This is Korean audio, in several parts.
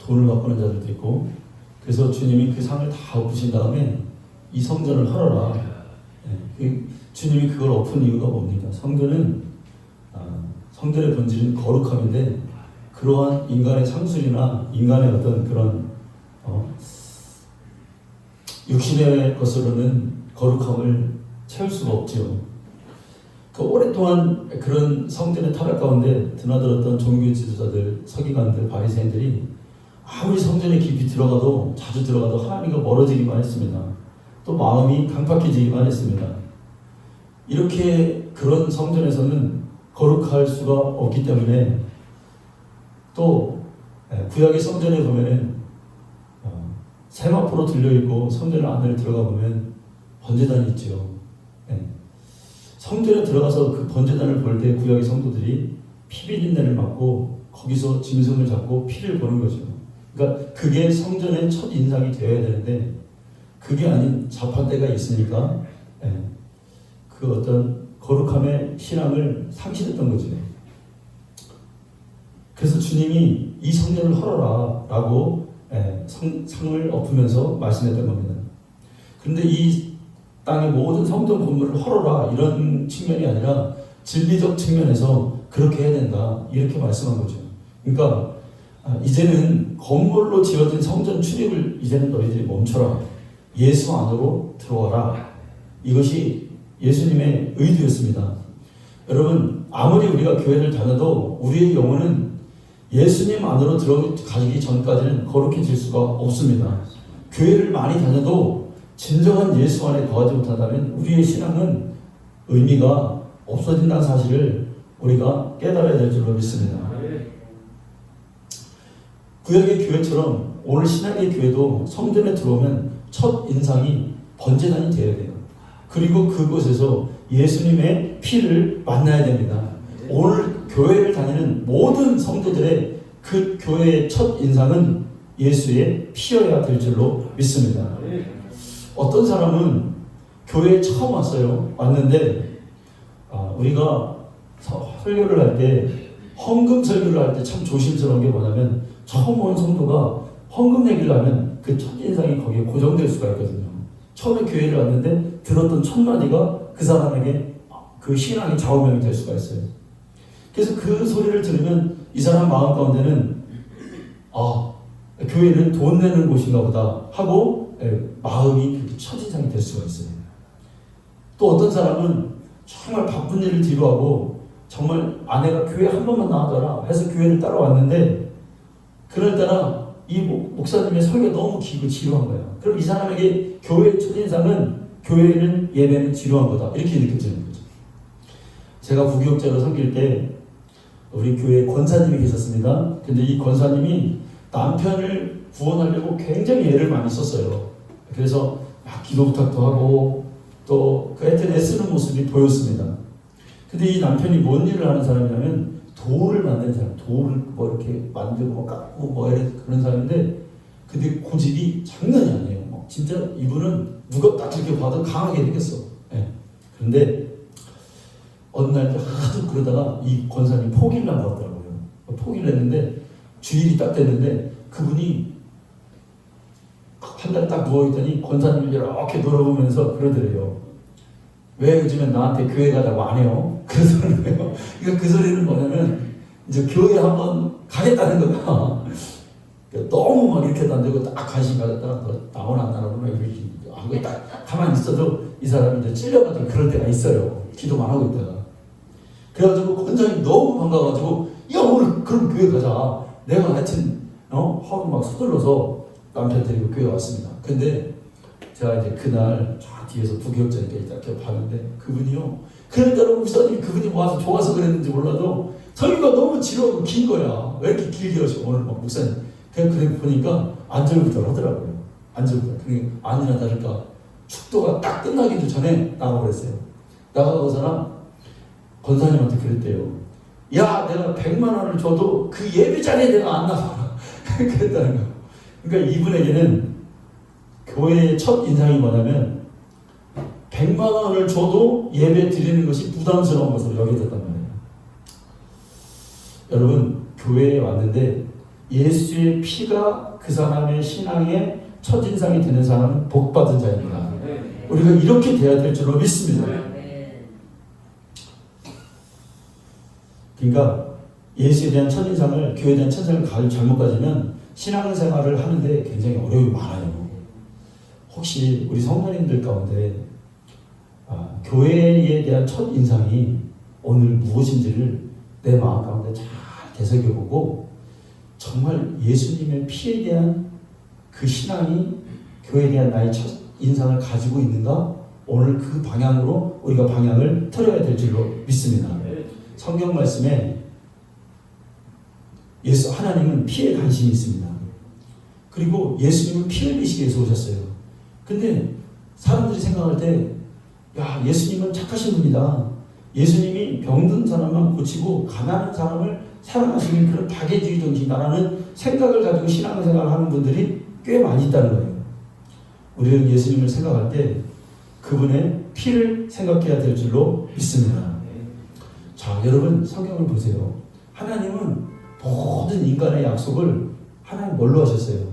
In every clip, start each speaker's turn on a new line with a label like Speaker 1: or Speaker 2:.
Speaker 1: 돈을 바꾸는 자들도 있고, 그래서 주님이 그 상을 다 엎으신 다음에 이 성전을 헐어라. 주님이 그걸 엎은 이유가 뭡니까? 성전의 본질은 거룩함인데, 그러한 인간의 상술이나 인간의 어떤 그런 육신의 것으로는 거룩함을 채울 수가 없죠. 그 오랫동안 그런 성전의 타락 가운데 드나들었던 종교 지도자들, 서기관들, 바리새인들이 아무리 성전에 깊이 들어가도, 자주 들어가도 하나님과 멀어지기만 했습니다. 또 마음이 강팍해지기만 했습니다. 이렇게 그런 성전에서는 거룩할 수가 없기 때문에, 또 구약의 성전에 보면은 세마포로 들려있고 성전 안에 들어가 보면 번제단이 있죠. 성전에 들어가서 그 번제단을 볼 때 구약의 성도들이 피비린내를 맡고 거기서 짐승을 잡고 피를 보는 거죠. 그러니까 그게 성전의 첫 인상이 되어야 되는데, 그게 아닌 자판대가 있으니까 그 어떤 거룩함의 신앙을 상실했던 거죠. 그래서 주님이 이 성전을 헐어라 라고 상을 엎으면서 말씀했던 겁니다. 그런데 이 땅의 모든 성전 건물을 헐어라 이런 측면이 아니라 진리적 측면에서 그렇게 해야 된다 이렇게 말씀한 거죠. 그러니까 이제는 건물로 지어진 성전 출입을 이제는 너희들이 멈춰라. 예수 안으로 들어와라. 이것이 예수님의 의도였습니다. 여러분, 아무리 우리가 교회를 다녀도 우리의 영혼은 예수님 안으로 들어가기 전까지는 거룩해질 수가 없습니다. 교회를 많이 다녀도 진정한 예수 안에 거하지 못한다면 우리의 신앙은 의미가 없어진다는 사실을 우리가 깨달아야 될 줄로 믿습니다. 구약의 교회처럼 오늘 신약의 교회도 성전에 들어오면 첫 인상이 번제단이 되어야 돼요. 그리고 그곳에서 예수님의 피를 만나야 됩니다. 오늘 교회를 다니는 모든 성도들의 그 교회의 첫 인상은 예수의 피여야 될 줄로 믿습니다. 어떤 사람은 교회에 처음 왔는데 우리가 설교를 할 때, 헌금 설교를 할 때 참 조심스러운 게 뭐냐면, 처음 온 성도가 헌금 내기를 하면 그 첫인상이 거기에 고정될 수가 있거든요. 처음에 교회를 왔는데 들었던 첫 마디가 그 사람에게 그 신앙의 좌우명이 될 수가 있어요. 그래서 그 소리를 들으면 이 사람 마음 가운데는 교회는 돈 내는 곳인가 보다 하고 마음이 첫인상이 될 수가 있어요. 또 어떤 사람은 정말 바쁜 일을 뒤로하고 정말 아내가 교회 한 번만 나와줘라 해서 교회를 따라왔는데, 그날따라 이 목사님의 설교가 너무 길고 지루한 거예요. 그럼 이 사람에게 교회의 첫인상은 교회는 예배는 지루한 거다 이렇게 느껴지는 거죠. 제가 부교육자로 섬길 때 우리 교회에 권사님이 계셨습니다. 근데 이 권사님이 남편을 구원하려고 굉장히 애를 많이 썼어요. 그래서 막 기도 부탁도 하고 또 하여튼 애쓰는 모습이 보였습니다. 근데 이 남편이 뭔 일을 하는 사람이냐면 돌을 만드는 사람, 돌을 뭐 이렇게 만들고 깎고 뭐 그런 사람인데, 근데 고집이 장난이 아니에요. 진짜 이분은 누가 딱 이렇게 봐도 강하게 생겼어. 그런데 어느 날 하도 그러다가 이 권사님 포기를 한 것 같더라고요. 포기를 했는데 주일이 딱 됐는데 그분이 한 달 딱 누워있더니 권사님을 이렇게 돌아보면서 그러더래요. 왜 요즘에 나한테 교회 가자고 안 해요? 그러더라고요. 그러니까 그 소리는 뭐냐면 이제 교회 한번 가겠다는 거야. 너무 막 이렇게도 안 되고 딱 관심 가졌다가 너 나오나 안 나오나 이렇게 하고 딱 가만히 있어도 이 사람이 이제 찔려가지고 그럴 때가 있어요. 기도만 하고 있다가. 그래가지고 권사님이 너무 반가워가지고 야 오늘 그럼 교회 가자. 내가 하여튼 하고 막 서둘러서 남편 데리고 교회 왔습니다. 근데 제가 이제 그날 쫙 뒤에서 부교육자니까 이렇게 봤는데 그분이요. 그러니까 목사님이 그분이 와서 좋아서 그랬는지 몰라도 설교가 너무 지루하고 긴 거야. 왜 이렇게 길게 하셔 오늘 막 목사님. 그래 보니까 안절부절 하더라고요. 안절부절. 그게 아니나 다를까 축도가 딱 끝나기도 전에 나가버렸어요. 나가고서는 권사님한테 그랬대요. 야 내가 100만 원을 줘도 그 예배 자리에 내가 안 나가라. 그랬다는 거예요. 그러니까 이분에게는 교회의 첫 인상이 뭐냐면 100만 원을 줘도 예배 드리는 것이 부담스러운 것으로 여겨졌단 말이에요. 여러분 교회에 왔는데 예수의 피가 그 사람의 신앙의 첫인상이 되는 사람은 복받은 자입니다. 우리가 이렇게 돼야 될 줄로 믿습니다. 그러니까 예수에 대한 첫인상을, 교회에 대한 첫인상을 잘못 가지면 신앙생활을 하는데 굉장히 어려움이 많아요. 혹시 우리 성도님들 가운데 교회에 대한 첫인상이 오늘 무엇인지를 내 마음 가운데 잘 되새겨보고 정말 예수님의 피에 대한 그 신앙이 교회에 대한 나의 첫인상을 가지고 있는가? 오늘 그 방향으로 우리가 방향을 틀어야 될 줄로 믿습니다. 성경 말씀에 하나님은 피에 관심이 있습니다. 그리고 예수님은 피 흘리시기 위해서 오셨어요. 근데 사람들이 생각할 때, 야, 예수님은 착하신 분이다. 예수님이 병든 사람만 고치고 가난한 사람을 사랑하시는 그런 박애주의 정신이다라는 생각을 가지고 신앙생활을 하는 분들이 꽤 많이 있다는 거예요. 우리는 예수님을 생각할 때 그분의 피를 생각해야 될 줄로 믿습니다. 자, 여러분 성경을 보세요. 하나님은 모든 인간의 약속을 하나님 뭘로 하셨어요?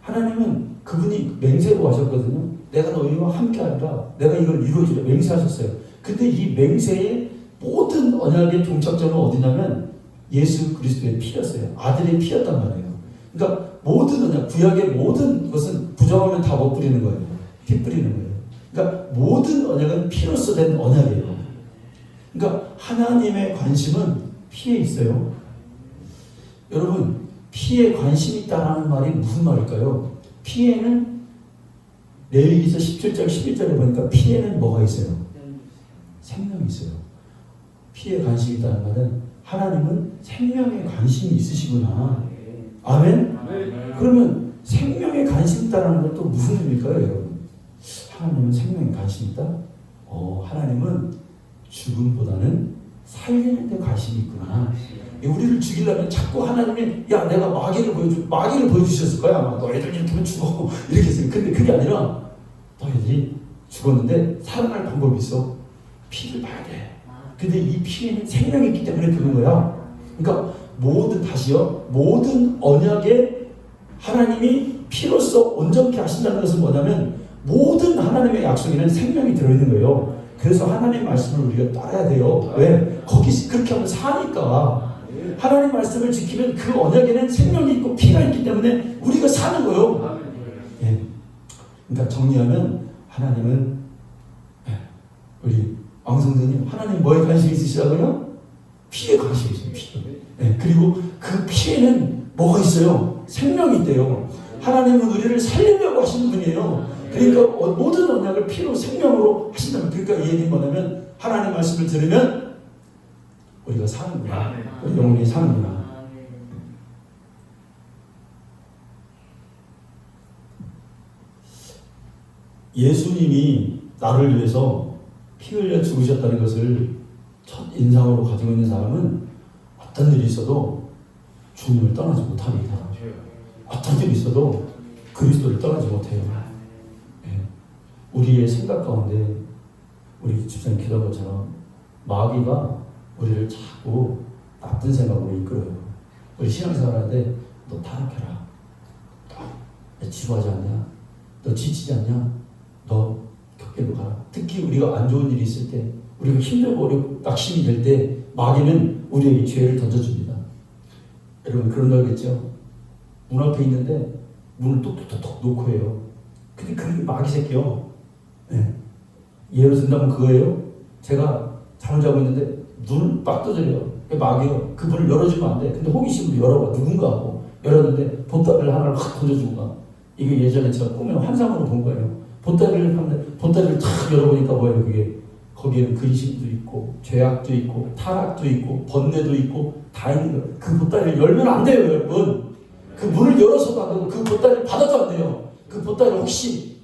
Speaker 1: 하나님은 그분이 맹세로 하셨거든요. 내가 너희와 함께하리라. 내가 이걸 이루어주려 맹세하셨어요. 근데 이 맹세의 모든 언약의 종착점은 어디냐면 예수 그리스도의 피였어요. 아들의 피였단 말이에요. 그러니까 모든 언약, 구약의 모든 것은 부정하면 다 못 뿌리는 거예요. 피 뿌리는 거예요. 그러니까 모든 언약은 피로서 된 언약이에요. 그러니까 하나님의 관심은 피에 있어요. 여러분, 피에 관심이 있다라는 말이 무슨 말일까요? 피에는 레위기서 17절 11절에 보니까 피에는 뭐가 있어요? 생명이 있어요. 피에 관심이 있다는 말은 하나님은 생명에 관심이 있으시구나. 아멘? 그러면 생명에 관심이 있다는 건 또 무슨 의미일까요, 여러분? 하나님은 생명에 관심이 있다? 하나님은 죽음보다는 살리는 데 관심이 있구나. 우리를 죽이려면 자꾸 하나님이 내가 마귀를 보여주셨을 거야. 아마 너희들 이렇게 하면 죽어. 이렇게 했어요. 근데 그게 아니라 너희들이 죽었는데 살아날 방법이 있어. 피를 봐야 돼. 근데 이 피에는 생명이 있기 때문에 그런 거야. 그러니까 모든 언약에 하나님이 피로써 온전케 하신다는 것은 뭐냐면 모든 하나님의 약속에는 생명이 들어있는 거예요. 그래서 하나님의 말씀을 우리가 따라야 돼요. 왜? 거기 그렇게 하면 사니까. 하나님 말씀을 지키면 그 언약에는 생명이 있고 피가 있기 때문에 우리가 사는 거예요. 예. 그러니까 정리하면 하나님은 우리 왕성도님 하나님 뭐에 관심이 있으시다고요? 피에 관심이 있어요. 피. 예. 그리고 그 피에는 뭐가 있어요? 생명이 있대요. 하나님은 우리를 살리려고 하시는 분이에요. 그러니까 모든 언약을 피로 생명으로 하신다면, 그러니까 이 얘기는 뭐냐면 하나님 말씀을 들으면 우리가 사는구나. 우리 영혼이 사는구나. 예수님이 나를 위해서 피 흘려 죽으셨다는 것을 첫 인상으로 가지고 있는 사람은 어떤 일이 있어도 주님을 떠나지 못합니다. 어떤 일이 있어도 그리스도를 떠나지 못해요. 우리의 생각 가운데 우리 집사님 기도한 것처럼 마귀가 우리를 자꾸 나쁜 생각으로 이끌어요. 우리 신앙생활 하는데 너 타락해라. 너 지루하지 않냐? 너 지치지 않냐? 너 격계로 가라. 특히 우리가 안 좋은 일이 있을 때, 우리가 힘들고 어렵고 낙심이 될 때 마귀는 우리에게 죄를 던져줍니다. 여러분 그런 거 알겠죠? 문 앞에 있는데 문을 톡톡톡 놓고 해요. 근데 그게 마귀 새끼요. 네. 예를 든다면 그거예요. 제가 잠을 자고 있는데 눈을 빡 두드려요. 마귀요. 그 문을 열어주면 안 돼. 근데 호기심으로 열어봐. 누군가 하고 열었는데 보따리를 하나를 확 던져준 거야. 이게 예전에 제가 꿈에 환상으로 본 거예요. 보따리를 탁 열어보니까 뭐예요? 그게 거기에는 근심도 있고 죄악도 있고 타락도 있고 번뇌도 있고 다 있는 거예요. 그 보따리를 열면 안 돼요, 여러분. 그 문을 열어서도 안 되고 그 보따리를 받아도 안 돼요. 그 보따리를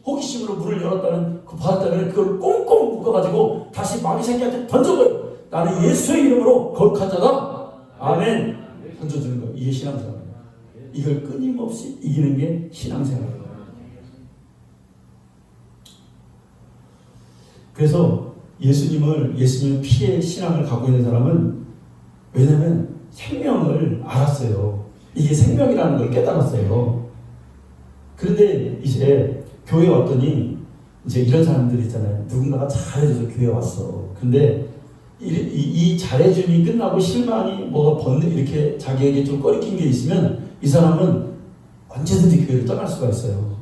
Speaker 1: 호기심으로 문을 열었다는 그 받았다면 그걸 꽁꽁 묶어가지고 다시 마귀 새끼한테 던져버려. 나는 예수의 이름으로 거룩한 자다. 아멘. 던져주는 거예요. 이게 신앙생활이에요. 이걸 끊임없이 이기는 게 신앙생활이에요. 그래서 예수님 피의 신앙을 갖고 있는 사람은, 왜냐하면 생명을 알았어요. 이게 생명이라는 걸 깨달았어요. 그런데 이제 교회에 왔더니 이제 이런 사람들이 있잖아요. 누군가가 잘해줘서 교회에 왔어. 근데 이 잘해줌이 끝나고 실망이 뭐가 번뇌 이렇게 자기에게 좀 꺼리낀 게 있으면 이 사람은 언제든지 교회를 떠날 수가 있어요.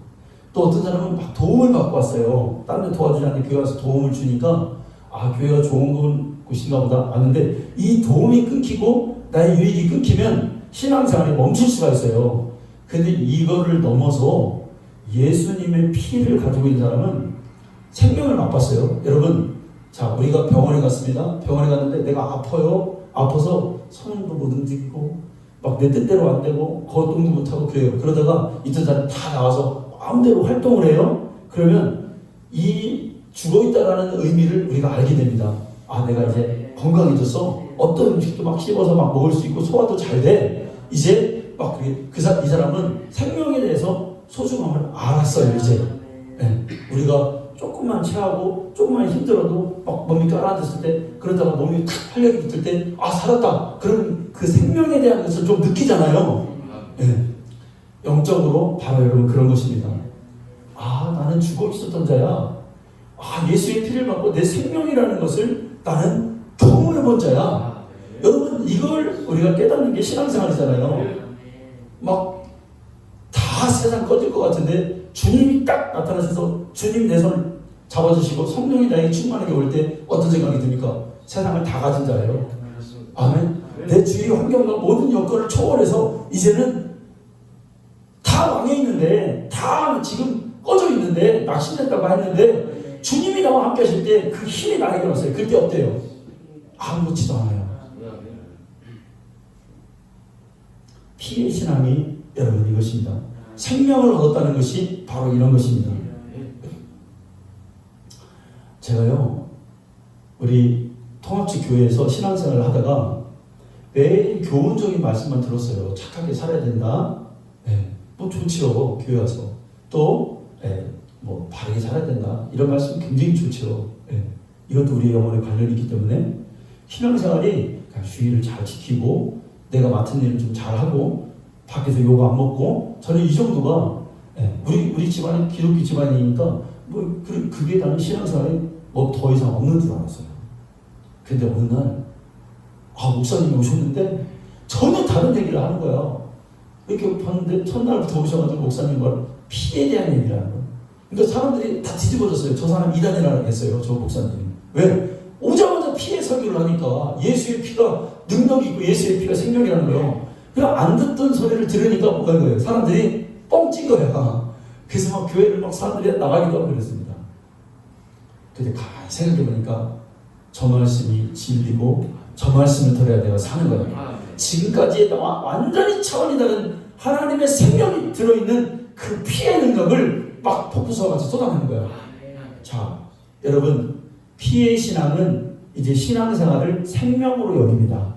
Speaker 1: 또 어떤 사람은 막 도움을 받고 왔어요. 다른 데 도와주지 않는데 교회 와서 도움을 주니까 아, 교회가 좋은 곳인가 보다 왔는데 이 도움이 끊기고 나의 유익이 끊기면 신앙생활이 멈출 수가 있어요. 근데 이거를 넘어서 예수님의 피를 가지고 있는 사람은 생명을 맛봤어요. 여러분, 자, 우리가 병원에 갔습니다. 병원에 갔는데 내가 아파요. 아파서 손도 못 움직이고 막 내 뜻대로 안 되고 거동도 못하고 그래요. 그러다가 있던 사람이 다 나와서 마음대로 활동을 해요. 그러면 이 죽어있다라는 의미를 우리가 알게 됩니다. 아, 내가 이제 건강해졌어. 어떤 음식도 막 씹어서 막 먹을 수 있고 소화도 잘 돼. 이제 막 이 사람은 생명에 대해서 소중함을 알았어요. 이제 우리가 조금만 체하고 조금만 힘들어도 막 몸이 깔아앉았을 때 그러다가 몸이 탁 활력이 붙을 때 아, 살았다. 그럼 그 생명에 대한 것을 좀 느끼잖아요. 영적으로 바로 여러분 그런 것입니다. 아, 나는 죽어 있었던 자야. 아, 예수의 피를 받고 내 생명이라는 것을 나는 경험해 본 자야. 여러분, 이걸 우리가 깨닫는 게 신앙생활이잖아요. 막 다 세상 꺼질 것 같은데 주님이 딱 나타나셔서 주님 내 손을 잡아주시고 성령이 나에게 충만하게 올 때 어떤 생각이 듭니까? 세상을 다 가진 자예요. 아멘. 내 주위 환경과 모든 여건을 초월해서 이제는 다 왕에 있는데 다 지금 꺼져 있는데 낙심됐다고 했는데 주님이 나와 함께 하실 때 그 힘이 나에게 왔어요. 그때 어때요? 아무렇지도 않아요. 피의 신앙이 여러분 이것입니다. 생명을 얻었다는 것이 바로 이런 것입니다. 제가요, 우리 통합지 교회에서 신앙생활을 하다가 매일 교훈적인 말씀만 들었어요. 착하게 살아야 된다. 뭐 좋지요. 교회 와서 또 뭐 바르게 살아야 된다. 이런 말씀 굉장히 좋지요. 이것도 우리의 영혼에 관련이 있기 때문에 신앙생활이 그냥 주의를 잘 지키고 내가 맡은 일을 좀 잘하고 밖에서 욕 안 먹고 저는 이 정도가 우리 집안이 기독교 집안이니까 뭐 그게 나는 신앙생활이 뭐 더 이상 없는 줄 알았어요. 근데 어느 날 목사님이 오셨는데 전혀 다른 얘기를 하는 거야. 이렇게 봤는데 첫날부터 오셔가지고 목사님 말 피에 대한 얘기를 하는 거야. 그러니까 사람들이 다 뒤집어졌어요. 저 사람 이단이라고 했어요. 저 목사님. 왜? 오자마자 피해 설교를 하니까 예수의 피가 능력이 있고 예수의 피가 생명이라는 거예요. 그냥 안 듣던 소리를 들으니까 뭐가 거예요. 사람들이 뻥찐 거야. 그래서 막 교회를 막 사람들이 나가기도 하고 그랬습니다. 근데 가만히 생각해보니까 저 말씀이 진리고 저 말씀을 들어야 내가 사는 거예요. 지금까지의 완전히 차원이 다른 하나님의 생명이 들어있는 그 피의 능력을 막 폭포수와 같이 쏟아내는 거예요. 자, 여러분, 피의 신앙은 이제 신앙생활을 생명으로 여깁니다.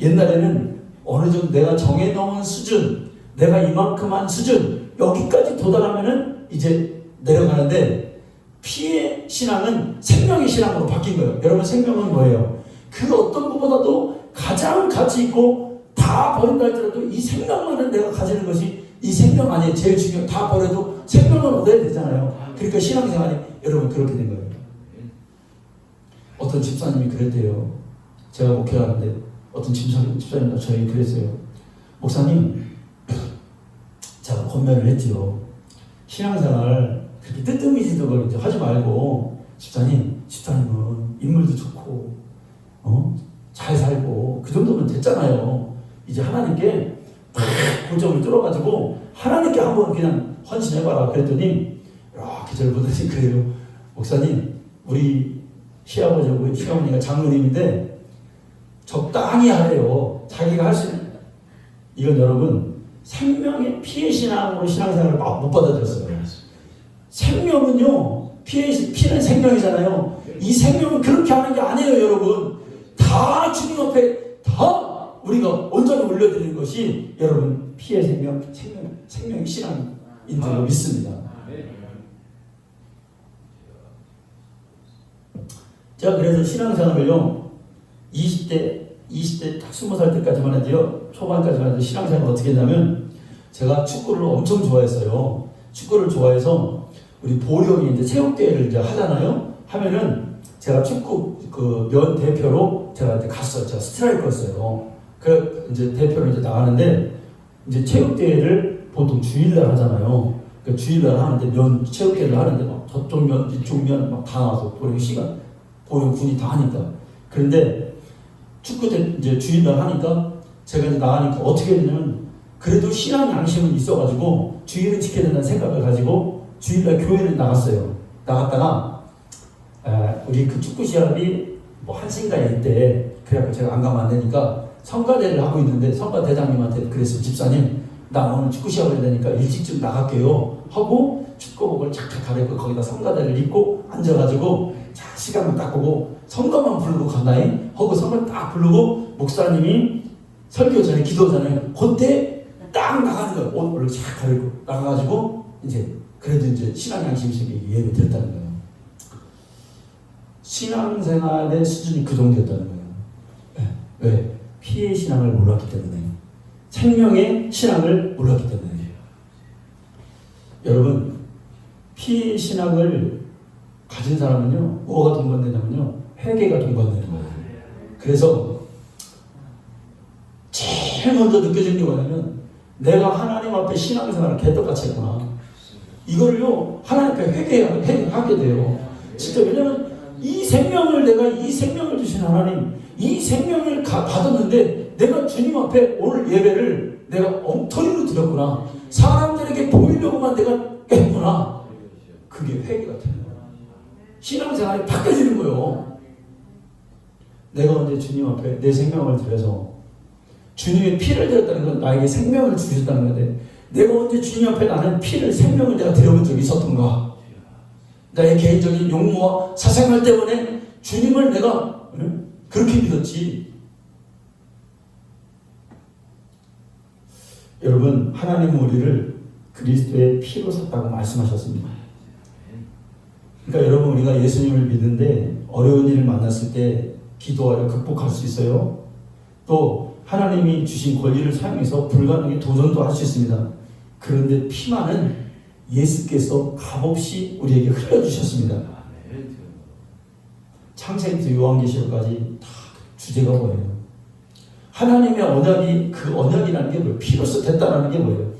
Speaker 1: 옛날에는 어느 정도 내가 정해놓은 수준, 내가 이만큼 한 수준, 여기까지 도달하면은 이제 내려가는데 피의 신앙은 생명의 신앙으로 바뀐 거예요. 여러분, 생명은 뭐예요? 그 어떤 것보다도 가장 가치 있고 다 버린다 할지라도 이 생명만은 내가 가지는 것이 이 생명 안에 제일 중요해요. 다 버려도 생명을 얻어야 되잖아요. 그러니까 신앙생활이 여러분 그렇게 된 거예요. 어떤 집사님이 그랬대요. 제가 목회하는데 어떤 집사님과 저희 그랬어요. 목사님, 제가 권면을 했지요. 신앙생활 그렇게 뜨뜻미지도 하지 말고 집사님은 인물도 좋고 잘 살고 그 정도면 됐잖아요. 이제 하나님께 고점을 뚫어가지고 하나님께 한번 그냥 헌신해봐라. 그랬더니 이렇게 저를 보더니 그래요. 목사님, 우리 시아버지하고 시어머니가 장로님인데 적당히 하래요. 자기가 할 수 있는. 이건 여러분 생명의 피의 신앙으로 신앙생활을 못 받아들였어요. 생명은요, 피는 생명이잖아요. 이 생명은 그렇게 하는 게 아니에요. 여러분, 다 주님 앞에 다 우리가 온전히 올려드리는 것이 여러분 피의 생명의 신앙인 줄 믿습니다. 제가 그래서 신앙생활을요 20대 20대 딱 20살 때까지만 해도요, 초반까지만 해도 신앙생활 어떻게 했냐면, 제가 축구를 엄청 좋아했어요. 축구를 좋아해서 우리 보령이 이제 체육대회를 이제 하잖아요. 하면은 제가 축구 그 면 대표로 제가 이제 갔어요. 제가 스트라이커였어요. 그 이제 대표로 이제 나가는데, 이제 체육대회를 보통 주일날 하잖아요. 그 주일날 하는데 면 체육대회를 하는데 막 저쪽 면 이쪽 면 막 다 나와서 보령 시간 보령 군이 다 하니까. 그런데 축구 때 이제 주일날 하니까 제가 이제 나가니까 어떻게 되냐면, 그래도 신앙 양심은 있어가지고 주일은 지켜야 된다는 생각을 가지고 주일날 교회를 나갔어요. 나갔다가 우리 그 축구 시합이 뭐 1시인가에 있대. 그래갖고 제가 안 가면 안 되니까 성가대를 하고 있는데 성가 대장님한테 그랬어요. 집사님, 나 오늘 축구 시합을 해야 되니까 일찍 좀 나갈게요 하고 축구복을 착착 갈아입고 거기다 성가대를 입고 앉아가지고, 자, 시간만 딱 보고 성가만 부르고 가나이 하고 성가 딱 부르고 목사님이 설교 전에 기도 전에 그때 딱 나가는 거예요. 옷을 착 갈아입고 나가가지고 이제 그래도 이제 신앙 양심 있게 예배 드렸다는 거예요. 신앙생활의 수준이 그 정도였다는 거예요. 왜? 피의 신앙을 몰랐기 때문에, 생명의 신앙을 몰랐기 때문에. 여러분, 피의 신앙을 가진 사람은요, 뭐가 동반되냐면요, 회개가 동반되는 거예요. 그래서 제일 먼저 느껴지는 게 뭐냐면, 내가 하나님 앞에 신앙생활을 개떡같이 했구나. 이걸요, 하나님 앞에 회개하게 돼요. 진짜. 왜냐면 이 생명을, 내가 이 생명을 주신 하나님, 이 생명을 받았는데 내가 주님 앞에 오늘 예배를 내가 엉터리로 드렸구나. 사람들에게 보이려고만 내가 했구나. 그게 회개가 되는 거야. 신앙생활이 바뀌어지는 거예요. 내가 언제 주님 앞에 내 생명을 드려서, 주님의 피를 드렸다는 건 나에게 생명을 주셨다는 건데, 내가 언제 주님 앞에 나는 피를, 생명을 내가 드려본 적이 있었던가? 나의 개인적인 욕구와 사생활 때문에 주님을 내가 그렇게 믿었지. 여러분, 하나님은 우리를 그리스도의 피로 샀다고 말씀하셨습니다. 그러니까 여러분, 우리가 예수님을 믿는데 어려운 일을 만났을 때 기도하여 극복할 수 있어요. 또 하나님이 주신 권리를 사용해서 불가능에 도전도 할 수 있습니다. 그런데 피만은 예수께서 값없이 우리에게 흘려주셨습니다. 창세기부터 요한계시록까지 다 주제가 뭐예요? 하나님의 언약이, 그 언약이라는 게 뭐예요? 피로써 됐다라는 게 뭐예요?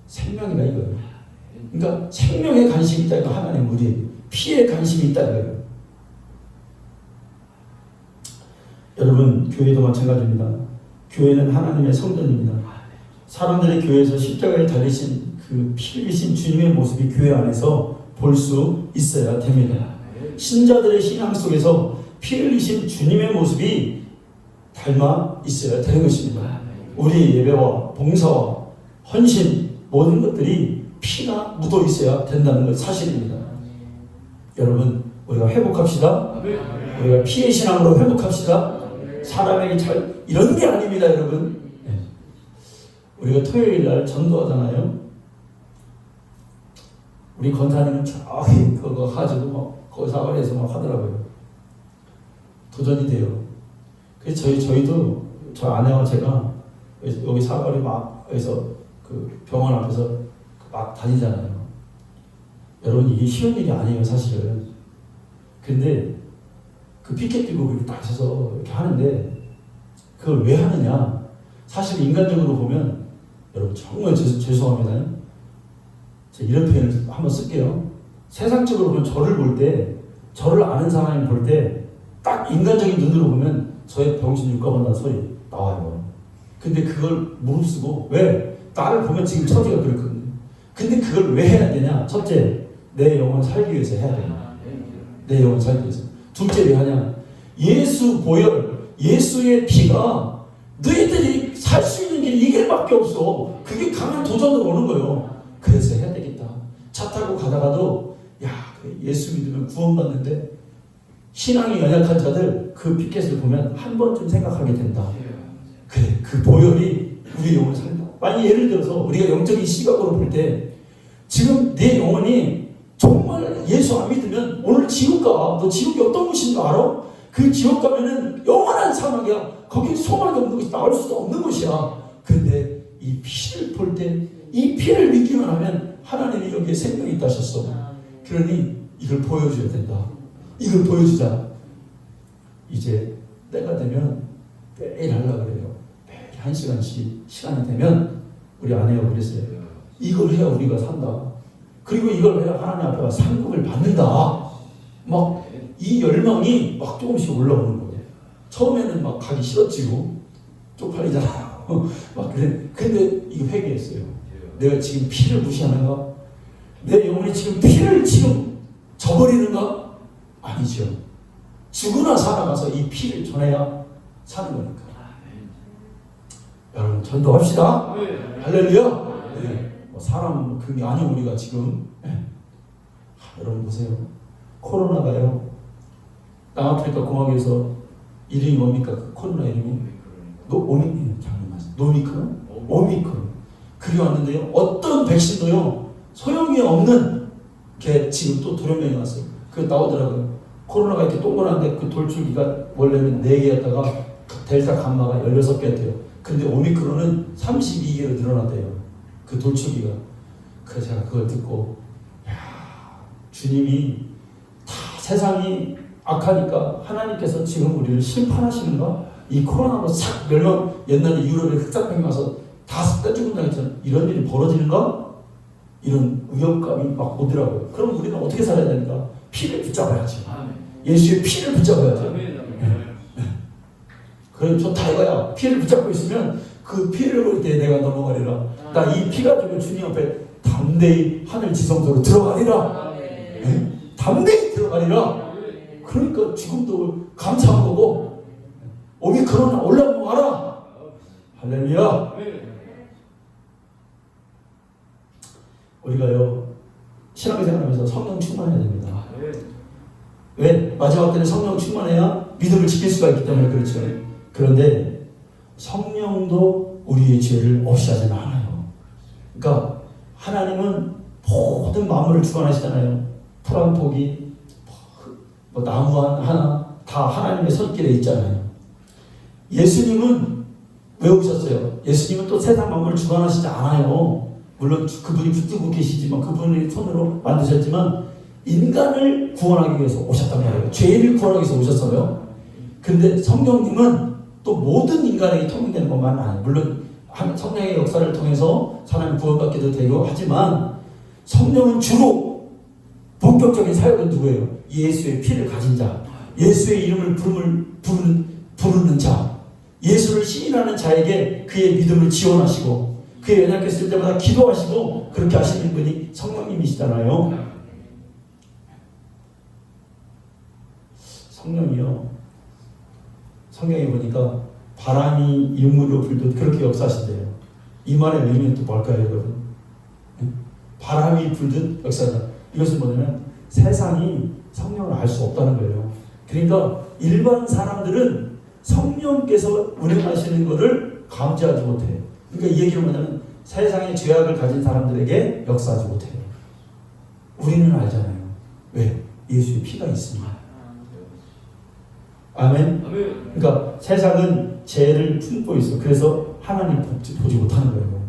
Speaker 1: 생명이다 이거예요. 그러니까 생명에 관심이 있다 이거, 하나님 우리 피에 관심이 있다 이거예요. 여러분, 교회도 마찬가지입니다. 교회는 하나님의 성전입니다. 사람들의 교회에서 십자가에 달리신 그 피 흘리신 주님의 모습이 교회 안에서 볼 수 있어야 됩니다. 신자들의 신앙 속에서 피 흘리신 주님의 모습이 닮아 있어야 되는 것입니다. 우리의 예배와 봉사와 헌신, 모든 것들이 피가 묻어 있어야 된다는 것 사실입니다. 여러분, 우리가 회복합시다. 우리가 피의 신앙으로 회복합시다. 사람에게 이런 게 아닙니다, 여러분. 우리가 토요일 날 전도하잖아요. 우리 권사님은 저기 그거 가지고 막 거기 사거리에서 막 하더라고요. 도전이 돼요. 그래서 저희도 저 아내와 제가 여기 사거리 막 여기서 그 병원 앞에서 막 다니잖아요. 여러분, 이게 쉬운 일이 아니에요, 사실은. 근데 그 피켓 들고 이렇게 딱 서서 이렇게 하는데, 그걸 왜 하느냐? 사실 인간적으로 보면, 여러분 정말 죄송합니다. 제가 이런 표현을 한번 쓸게요. 세상적으로 보면 저를 볼 때, 저를 아는 사람이 볼 때 딱 인간적인 눈으로 보면 저의 병신 육가만한 소리 나와요. 근데 그걸 무릅쓰고, 왜? 나를 보면 지금 처지가 그렇거든요. 근데 그걸 왜 해야 되냐? 첫째, 내 영혼 살기 위해서 해야 됩니다. 내 영혼 살기 위해서. 둘째, 왜 하냐? 예수 보혈, 예수의 피가 너희들이 살 수 있는 길이 이 길밖에 없어. 그게 강한 도전으로 오는 거예요. 그래서 해야 되겠다. 차 타고 가다가도, 야, 예수 믿으면 구원받는데, 신앙이 연약한 자들 그 피켓을 보면 한 번쯤 생각하게 된다. 그래, 그 보혈이 우리 영혼을 살린다. 만약 예를 들어서 우리가 영적인 시각으로 볼 때, 지금 내 영혼이 정말 예수 안 믿으면 오늘 지옥 가. 너 지옥이 어떤 곳인 줄 알아? 그 지옥 가면은 영원한 사막이야. 거기 소망이 없는 것이 나올 수도 없는 것이야. 근데 이 피를 볼 때 이 피를 믿기만 하면 하나님이 여기에 생명이 있다 하셨어. 그러니 이걸 보여줘야 된다. 이걸 보여주자. 이제 때가 되면 매일 하려고 그래요. 매일 1시간씩 시간이 되면 우리 아내가 그랬어요. 이걸 해야 우리가 산다. 그리고 이걸 해야 하나님 앞에 상급을 받는다. 막 이 열망이 막 조금씩 올라오는 거예요. 처음에는 막 가기 싫었지고 쪽팔리잖아요. 막 그래. 근데 이거 회개했어요. 내가 지금 피를 무시하는가? 내 영혼이 지금 피를 지금 저버리는가? 아니죠. 죽으나 살아가서 이 피를 전해야 사는 거니까. 여러분 전도합시다. 할렐루야. 뭐 사람 그게 아니고 우리가 지금 여러분 보세요. 코로나가요. 남아프리카 공화국에서 이름이 뭡니까? 그 코로나 이름이 노미크론? 오미크론. 그게 왔는데요. 어떤 백신도요 소용이 없는 게 지금 또 돌연변이 왔어요. 그게 나오더라고요. 코로나가 이렇게 동그란데 그 돌출기가 원래는 4개였다가 델타 감마가 16개였대요. 근데 오미크론은 32개로 늘어났대요. 그 돌출기가. 그래서 제가 그걸 듣고 주님이 다 세상이 악하니까 하나님께서 지금 우리를 심판하시는가? 이 코로나로 싹 멸망, 옛날에 유럽에 흑사병이 와서 다 다 죽은다 했잖아요. 이런 일이 벌어지는가? 이런 위협감이 막 오더라고요. 그럼 우리는 어떻게 살아야 됩니까? 피를 붙잡아야지. 예수의 피를 붙잡아야지. 그래 좋다 이거야. 피를 붙잡고 있으면 그 피를 볼 때 내가 넘어가리라. 나 이 피 가지고 주님 앞에 담대히 하늘 지성소로 들어가리라. 담대히 들어가리라. 그러니까 지금도 감사한 거고 오미크론 올라와라. 할렐루야. 우리가요 신앙생활하면서 성령 충만해야 됩니다. 왜? 마지막 때는 성령 충만해야 믿음을 지킬 수가 있기 때문에 그렇죠. 그런데 성령도 우리의 죄를 없이 하지는 않아요. 그러니까 하나님은 모든 만물을 주관하시잖아요. 풀 한 포기, 뭐 나무 하나 다 하나님의 손길에 있잖아요. 예수님은 왜 오셨어요? 예수님은 또 세상 만물을 주관하시지 않아요. 물론 그분이 붙들고 계시지만 그분의 손으로 만드셨지만 인간을 구원하기 위해서 오셨단 말이에요. 죄를 구원하기 위해서 오셨어요. 근데 성령님은 또 모든 인간에게 통용되는 것만 아니에요. 물론 성령의 역사를 통해서 사람이 구원받기도 되고 하지만 성령은 주로 본격적인 사역은 누구예요? 예수의 피를 가진 자, 예수의 이름을 부르는 자, 예수를 시인하는 자에게 그의 믿음을 지원하시고 그의 연약했을 때마다 기도하시고 그렇게 하시는 분이 성령님이시잖아요. 성령이요. 성경에 보니까 바람이 인물로 불듯 그렇게 역사하신대요. 이 말의 의미는 또 뭘까요, 여러분? 바람이 불듯 역사다. 이것은 뭐냐면 세상이 성령을 알 수 없다는 거예요. 그러니까 일반 사람들은 성령께서 운행하시는 것을 감지하지 못해요. 그러니까 이 얘기는 뭐냐면 세상의 죄악을 가진 사람들에게 역사하지 못해요. 우리는 알잖아요. 왜? 예수의 피가 있으니까. 아멘? 그러니까 세상은 죄를 품고 있어. 그래서 하나님 보지 못하는 거예요.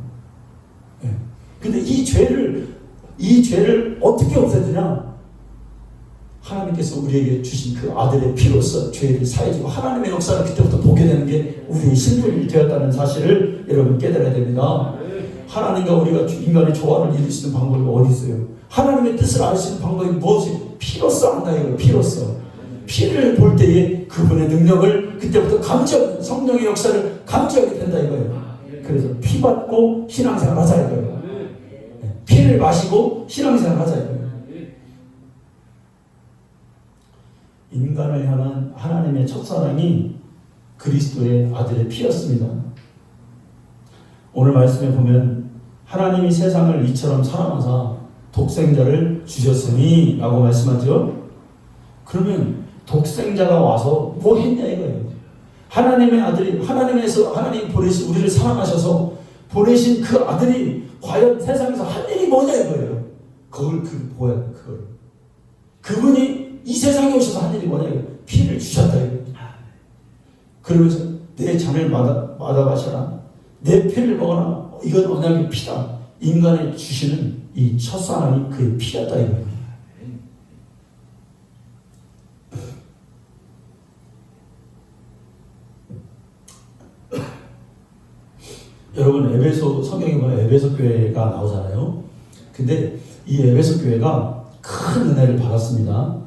Speaker 1: 네. 근데 이 죄를 어떻게 없애주냐? 하나님께서 우리에게 주신 그 아들의 피로서 죄를 사해주고 하나님의 역사를 그때부터 보게 되는 게 우리의 신분이 되었다는 사실을 여러분 깨달아야 됩니다. 하나님과 우리가 인간의 조화를 이룰 수 있는 방법이 어디 있어요? 하나님의 뜻을 알 수 있는 방법이 무엇이? 피로서 안다 이거예요. 피로서. 피를 볼 때에 그분의 능력을 그때부터 감지하고 성령의 역사를 감지하게 된다 이거예요. 그래서 피 받고 신앙생활 하자 이거예요. 피를 마시고 신앙생활 하자 이거예요. 인간을 향한 하나님의 첫사랑이 그리스도의 아들의 피였습니다. 오늘 말씀에 보면 하나님이 세상을 이처럼 사랑하사 독생자를 주셨으니 라고 말씀하죠. 그러면 독생자가 와서 뭐 했냐 이거예요. 하나님의 아들이 하나님 보내신 우리를 사랑하셔서 보내신 그 아들이 과연 세상에서 한 일이 뭐냐 이거예요. 그걸 보여야 그걸. 그분이 이 세상에 오셔서 한 일이 뭐냐 이거예요. 피를 주셨다. 그러면서 내 잔을 마다 마셔라. 내 피를 먹어라. 이건 언약의 피다. 인간에 주시는 이 첫사랑이 그의 피였다 이거예요. 여러분 에베소 성경에 보면 에베소 교회가 나오잖아요. 근데 이 에베소 교회가 큰 은혜를 받았습니다.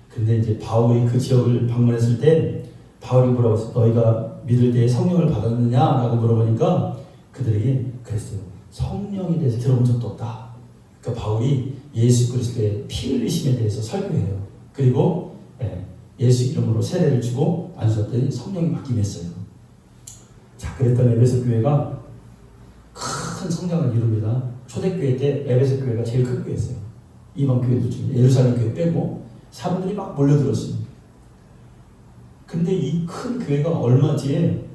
Speaker 1: 근데 이제 바울이 그 지역을 방문했을 때 바울이 뭐라고 했어요? 너희가 믿을 때 성령을 받았느냐라고 물어보니까 그들에게 그랬어요. 성령에 대해서 들어본 적도 없다. 그러니까 바울이 예수 그리스도의 피 흘리심에 대해서 설교해요. 그리고 예수 이름으로 세례를 주고 안수했더니 성령이 맡김했어요. 자, 그랬던 에베소 교회가 큰 성장을 이룹니다. 초대교회 때 에베소 교회가 제일 큰 교회였어요. 이방 교회들 중에 예루살렘 교회 빼고 사람들이 막 몰려들었습니다. 근데 이 큰 교회가 얼마 뒤에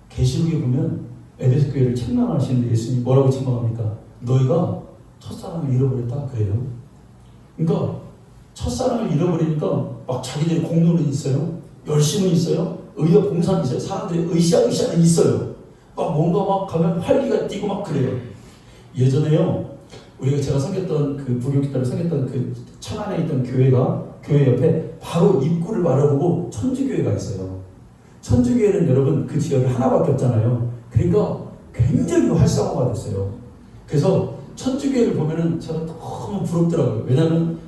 Speaker 1: 계시록에 보면 에베소 교회를 책망하시는데 예수님이 뭐라고 책망합니까? 너희가 첫사랑을 잃어버렸다 그래요. 그러니까 첫사랑을 잃어버리니까 막 자기들이 공로는 있어요. 열심은 있어요. 의와 봉사는 있어요. 사람들이 으쌰으쌰는 있어요. 막 뭔가 막 가면 활기가 뛰고 막 그래요. 예전에요, 제가 섬겼던 그 부교육단을 섬겼던 그 천안에 있던 교회 옆에 바로 입구를 바라보고 천주교회가 있어요. 천주교회는 여러분 그 지역에 하나밖에 없잖아요. 그러니까 굉장히 활성화가 됐어요. 그래서 천주교회를 보면은 제가 너무 부럽더라고요. 왜냐하면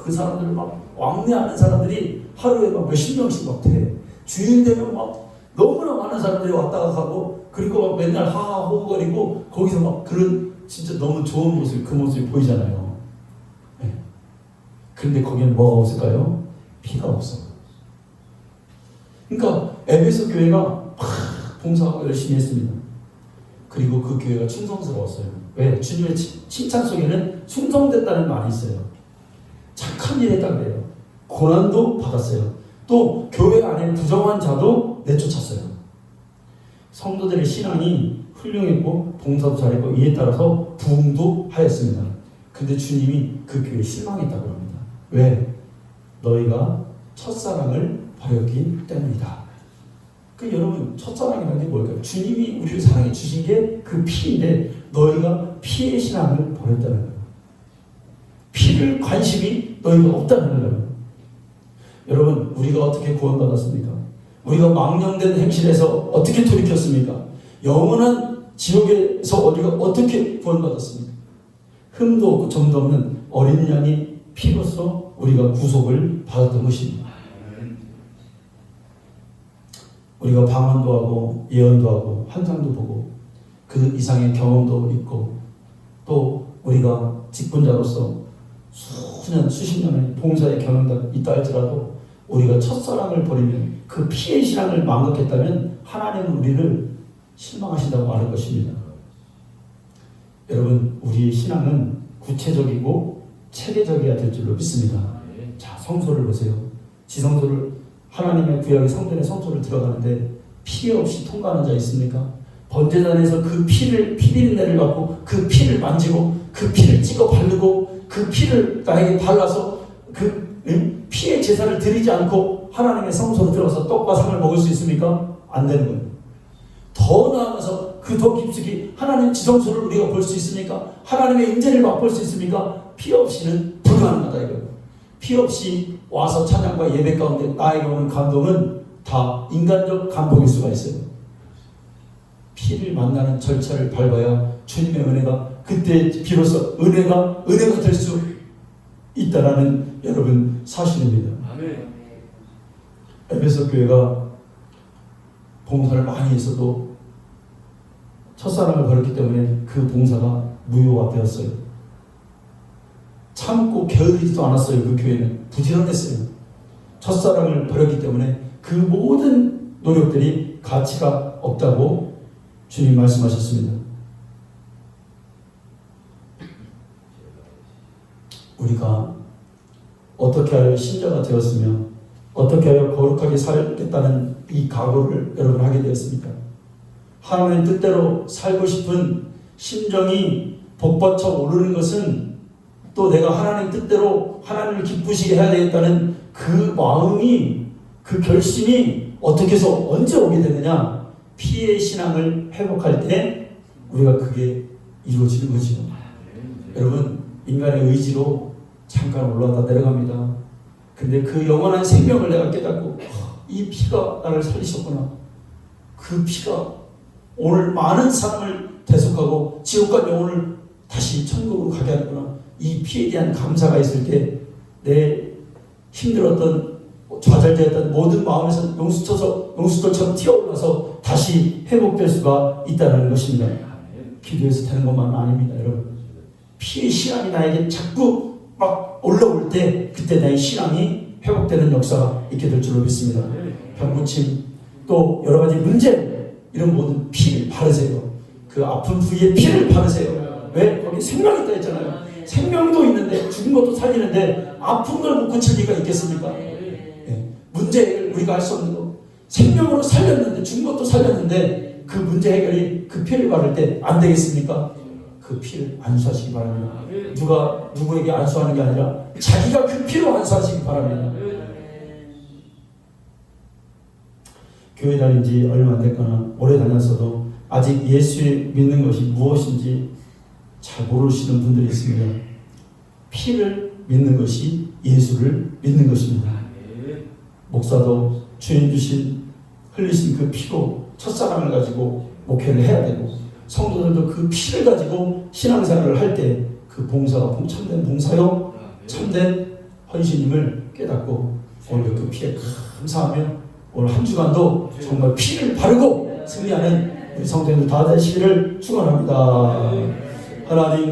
Speaker 1: 그 사람들 막 왕래하는 사람들이 하루에 막 몇십 명씩 막 돼. 주일 되면 막 너무나 많은 사람들이 왔다가 가고, 그리고 막 맨날 하하호호거리고 거기서 막 그런 진짜 너무 좋은 모습, 그 모습이 보이잖아요. 네. 그런데 거기는 뭐가 없을까요? 피가 없어. 그러니까 에베소 교회가 막 봉사하고 열심히 했습니다. 그리고 그 교회가 충성스러웠어요. 왜? 주님의 칭찬 속에는 충성됐다는 말이 있어요. 착한 일 했다 그래요. 고난도 받았어요. 또 교회 안에 부정한 자도 내쫓았어요. 성도들의 신앙이 훌륭했고 봉사도 잘했고 이에 따라서 부흥도 하였습니다. 근데 주님이 그 교회에 실망했다고 합니다. 왜? 너희가 첫사랑을 버렸기 때문이다. 여러분, 첫사랑이라는 게 뭘까요? 주님이 우리를 사랑해 주신 게 그 피인데 너희가 피의 신앙을 버렸다는 거예요. 피를 관심이 너희가 없다는 거예요. 여러분, 우리가 어떻게 구원받았습니까? 우리가 망령된 행실에서 어떻게 돌이켰습니까? 영원한 지옥에서 우리가 어떻게 구원받았습니까? 흠도 없고 점도 없는 어린 양의 피로써 우리가 구속을 받았던 것입니다. 우리가 방언도 하고 예언도 하고 환상도 보고 그 이상의 경험도 있고, 또 우리가 직분자로서 수년 수십 년의 봉사의 경험도 있다 할지라도 우리가 첫사랑을 버리면, 그 피의 신앙을 망각했다면 하나님은 우리를 실망하신다고 말할 것입니다. 여러분, 우리의 신앙은 구체적이고 체계적이어야 될 줄로 믿습니다. 자, 성소를 보세요. 지성소를, 하나님의 구약의 성전의 성소를 들어가는데 피해 없이 통과하는 자 있습니까? 번제단에서 그 피를, 피비린내를 갖고 그 피를 만지고 그 피를 찍어 바르고 그 피를 나에게 발라서 그 피의 제사를 드리지 않고 하나님의 성소로 들어가서 떡과 상을 먹을 수 있습니까? 안 되는 거예요. 더 나아가서 그 더 깊숙이 하나님 지성소를 우리가 볼 수 있습니까? 하나님의 임재를 맛볼 수 있습니까? 피 없이는 불가능하다 이거예요. 피 없이 와서 찬양과 예배 가운데 나에게 오는 감동은 다 인간적 감동일 수가 있어요. 피를 만나는 절차를 밟아야 주님의 은혜가, 그때 비로소 은혜가 될 수 있다라는 여러분 사실입니다. 아멘. 에베소 교회가 봉사를 많이 했어도 첫사랑을 버렸기 때문에 그 봉사가 무효가 되었어요. 참고 게으르지도 않았어요. 그 교회는 부지런했어요. 첫사랑을 버렸기 때문에 그 모든 노력들이 가치가 없다고 주님 말씀하셨습니다. 우리가 어떻게 하여 신자가 되었으며 어떻게 하여 거룩하게 살겠다는 이 각오를 여러분 하게 되었습니까? 하나님의 뜻대로 살고 싶은 심정이 복받쳐 오르는 것은, 또 내가 하나님 뜻대로 하나님을 기쁘시게 해야 되겠다는 그 마음이 그 결심이 어떻게 해서 언제 오게 되느냐? 피의 신앙을 회복할 때 우리가 그게 이루어지는 거죠. 여러분, 인간의 의지로 잠깐 올라가다 내려갑니다. 근데 그 영원한 생명을 내가 깨닫고 이 피가 나를 살리셨구나. 그 피가 오늘 많은 사람을 대속하고 지옥과 영혼을 다시 천국으로 가게 하는구나. 이 피에 대한 감사가 있을 때 내 힘들었던 좌절되었던 모든 마음에서 용수철처럼 튀어올라서 다시 회복될 수가 있다는 것입니다. 기도해서 되는 것만은 아닙니다, 여러분. 피의 신앙이 나에게 자꾸 막 올라올 때 그때 나의 신앙이 회복되는 역사가 있게 될 줄로 믿습니다. 병고침 또 여러 가지 문제 이런 모든 피를 바르세요. 그 아픈 부위에 피를 바르세요. 왜? 거기 생명이 있다 했잖아요. 생명도 있는데 죽은 것도 살리는데 아픈 걸 못 고칠 리가 있겠습니까? 네. 문제 해결 우리가 할 수 없는 거. 생명으로 살렸는데 죽은 것도 살렸는데 그 문제 해결이 그 피를 바를 때 안 되겠습니까? 그 피를 안수하시기 바랍니다. 누가 누구에게 안수하는 게 아니라 자기가 그 피로 안수하시기 바랍니다. 교회 다닌 지 얼마 안 됐거나 오래 다녔어도 아직 예수를 믿는 것이 무엇인지 잘 모르시는 분들이 있습니다. 피를 믿는 것이 예수를 믿는 것입니다. 목사도 주님 주신 흘리신 그 피로 첫사랑을 가지고 목회를 해야 되고 성도들도 그 피를 가지고 신앙생활을 할 때 그 봉사가 참된 봉사요 참된 헌신임을 깨닫고 오늘 그 피에 감사하며 오늘 한 주간도 정말 피를 바르고 승리하는 우리 성도님들 다 되시기를 축원합니다. 하나님